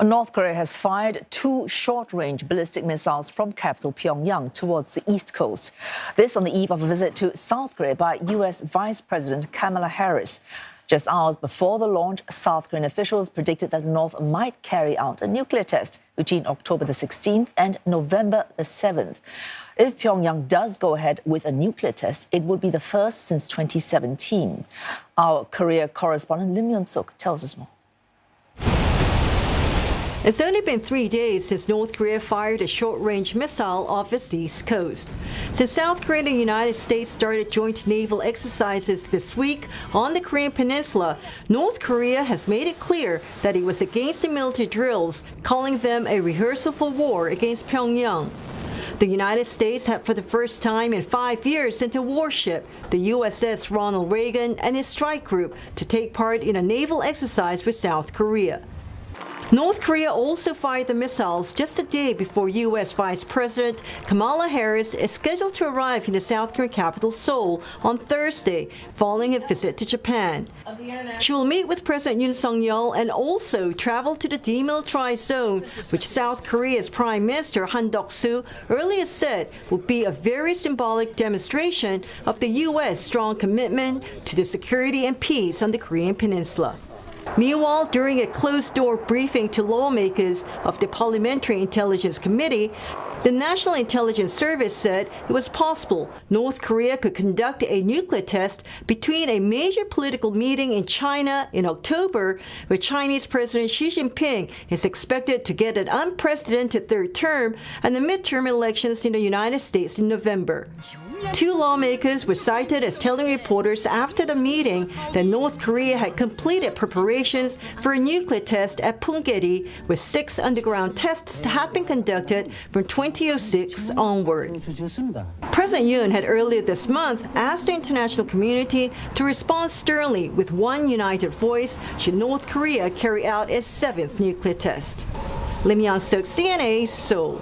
North Korea has fired 2 short-range ballistic missiles from capital Pyongyang towards the east coast. This on the eve of a visit to South Korea by U.S. Vice President Kamala Harris. Just hours before the launch, South Korean officials predicted that the North might carry out a nuclear test between October the 16th and November the 7th. If Pyongyang does go ahead with a nuclear test, it would be the first since 2017. Our Korea correspondent Lim Yun-suk tells us more. It's only been 3 days since North Korea fired a short-range missile off its east coast. Since South Korea and the United States started joint naval exercises this week on the Korean Peninsula, North Korea has made it clear that it was against the military drills, calling them a rehearsal for war against Pyongyang. The United States had for the first time in 5 years sent a warship, the USS Ronald Reagan, and his strike group to take part in a naval exercise with South Korea. North Korea also fired the missiles just a day before U.S. Vice President Kamala Harris is scheduled to arrive in the South Korean capital Seoul on Thursday, following a visit to Japan. She will meet with President Yoon Suk-yeol and also travel to the demilitarized zone, which South Korea's Prime Minister Han Duck-soo earlier said would be a very symbolic demonstration of the U.S.'s strong commitment to the security and peace on the Korean Peninsula. Meanwhile, during a closed-door briefing to lawmakers of the Parliamentary Intelligence Committee, the National Intelligence Service said it was possible North Korea could conduct a nuclear test between a major political meeting in China in October, where Chinese President Xi Jinping is expected to get an unprecedented third term, and the midterm elections in the United States in November. 2 lawmakers were cited as telling reporters after the meeting that North Korea had completed preparations for a nuclear test at Punggye-ri, where 6 underground tests had been conducted from 2006 onward. President Yoon had earlier this month asked the international community to respond sternly with one united voice should North Korea carry out its 7th nuclear test. Lim Yun-suk, CNA, Seoul.